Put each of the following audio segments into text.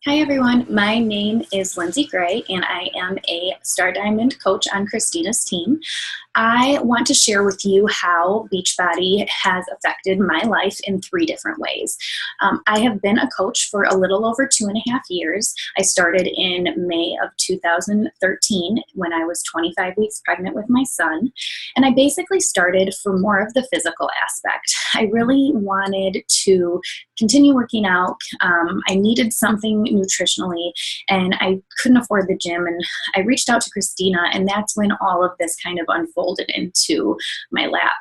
Hi everyone, my name is Lindsay Gray and I am a Star Diamond coach on Christina's team. I want to share with you how Beachbody has affected my life in 3 different ways. I have been a coach for a little over 2.5 years. I started in May of 2013 when I was 25 weeks pregnant with my son. And I basically started for more of the physical aspect. I really wanted to continue working out. I needed something nutritionally and I couldn't afford the gym. And I reached out to Christina, and that's when all of this kind of unfolded into my lap.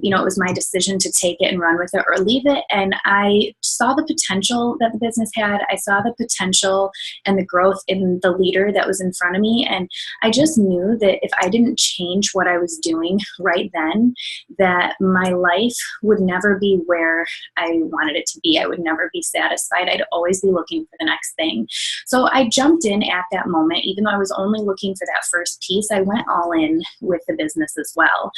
It was my decision to take it and run with it or leave it. And I saw the potential that the business had. I saw the potential and the growth in the leader that was in front of me. And I just knew that if I didn't change what I was doing right then, that my life would never be where I wanted it to be. I would never be satisfied. I'd always be looking for the next thing. So I jumped in at that moment. Even though I was only looking for that first piece, I went all in with the business as well.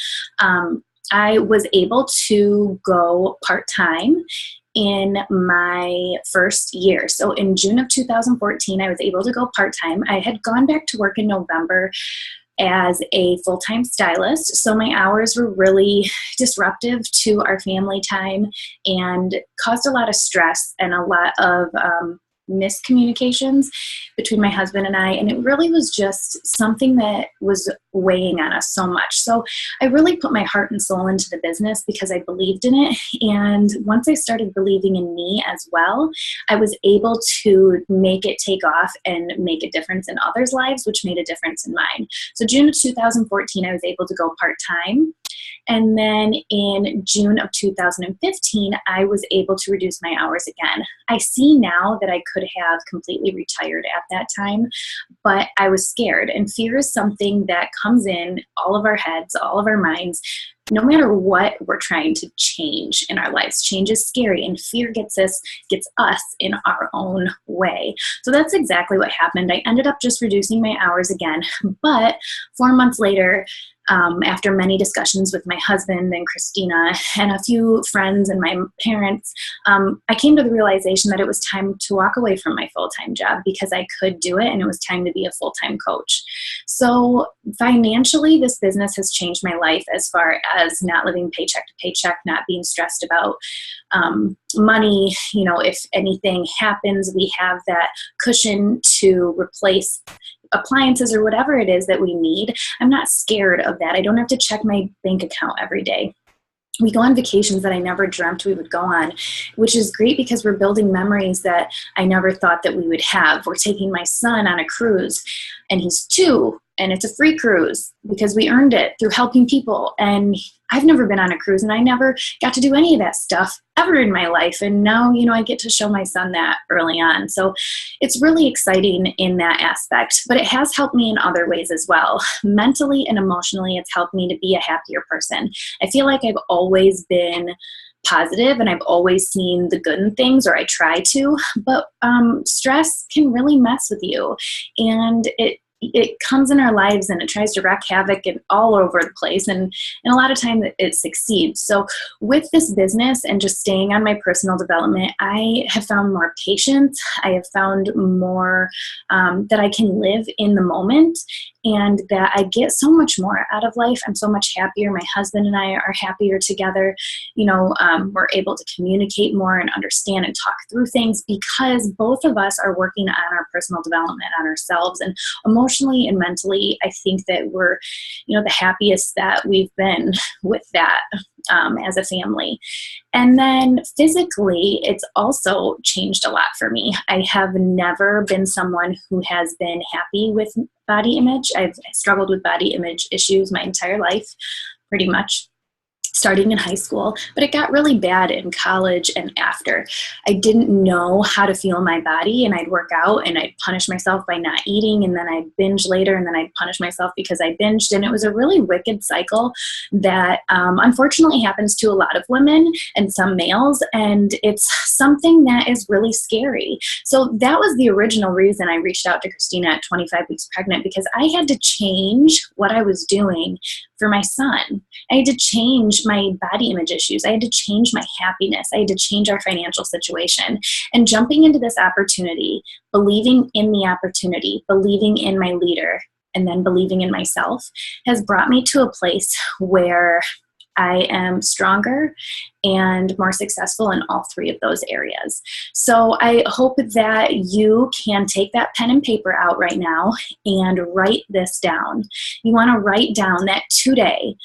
I was able to go part-time in my first year. So in June of 2014, I was able to go part-time. I had gone back to work in November as a full-time stylist. So my hours were really disruptive to our family time and caused a lot of stress and a lot of miscommunications between my husband and I, and it really was just something that was weighing on us so much. So I really put my heart and soul into the business because I believed in it, and once I started believing in me as well, I was able to make it take off and make a difference in others' lives, which made a difference in mine. So June of 2014, I was able to go part-time. And then in June of 2015, I was able to reduce my hours again. I see now that I could have completely retired at that time, but I was scared. And fear is something that comes in all of our heads, all of our minds, no matter what we're trying to change in our lives. Change is scary, and fear gets us in our own way. So that's exactly what happened. I ended up just reducing my hours again, but 4 months later, after many discussions with my husband and Christina and a few friends and my parents, I came to the realization that it was time to walk away from my full-time job because I could do it, and it was time to be a full-time coach. So financially, this business has changed my life as far as not living paycheck to paycheck, not being stressed about money. If anything happens, we have that cushion to replace appliances or whatever it is that we need. I'm not scared of that. I don't have to check my bank account every day. We go on vacations that I never dreamt we would go on, which is great because we're building memories that I never thought that we would have. We're taking my son on a cruise, and he's 2, and it's a free cruise because we earned it through helping people. And I've never been on a cruise, and I never got to do any of that stuff ever in my life. And now, I get to show my son that early on. So it's really exciting in that aspect, but it has helped me in other ways as well. Mentally and emotionally, it's helped me to be a happier person. I feel like I've always been positive and I've always seen the good in things, or I try to, but stress can really mess with you, and it comes in our lives and it tries to wreak havoc and all over the place, and a lot of time it succeeds. So with this business and just staying on my personal development, I have found more patience. I have found more that I can live in the moment, and that I get so much more out of life. I'm so much happier. My husband and I are happier together. We're able to communicate more and understand and talk through things because both of us are working on our personal development, on ourselves, and emotionally and mentally, I think that we're, the happiest that we've been with that as a family. And then physically, it's also changed a lot for me. I have never been someone who has been happy with body image. I've struggled with body image issues my entire life, pretty much, starting in high school, but it got really bad in college and after. I didn't know how to feel my body, and I'd work out and I'd punish myself by not eating, and then I'd binge later, and then I'd punish myself because I binged, and it was a really wicked cycle that unfortunately happens to a lot of women and some males, and it's something that is really scary. So that was the original reason I reached out to Christina at 25 weeks pregnant, because I had to change what I was doing for my son. I had to change my body image issues. I had to change my happiness. I had to change our financial situation. And jumping into this opportunity, believing in the opportunity, believing in my leader, and then believing in myself has brought me to a place where I am stronger and more successful in all three of those areas. So I hope that you can take that pen and paper out right now and write this down. You want to write down that today,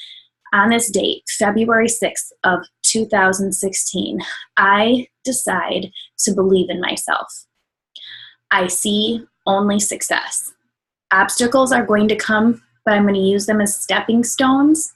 on this date, February 6th of 2016, I decide to believe in myself. I see only success. Obstacles are going to come, but I'm going to use them as stepping stones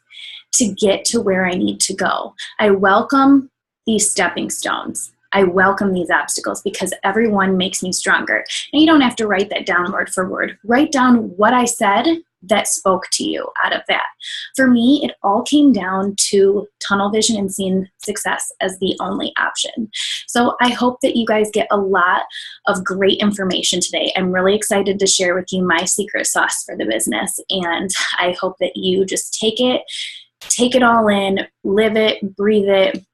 to get to where I need to go. I welcome these stepping stones. I welcome these obstacles because every one makes me stronger. And you don't have to write that down word for word. Write down what I said that spoke to you out of that. For me, it all came down to tunnel vision and seeing success as the only option. So I hope that you guys get a lot of great information today. I'm really excited to share with you my secret sauce for the business. And I hope that you just take it all in, live it, breathe it,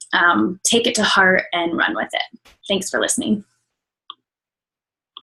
take it to heart, and run with it. Thanks for listening.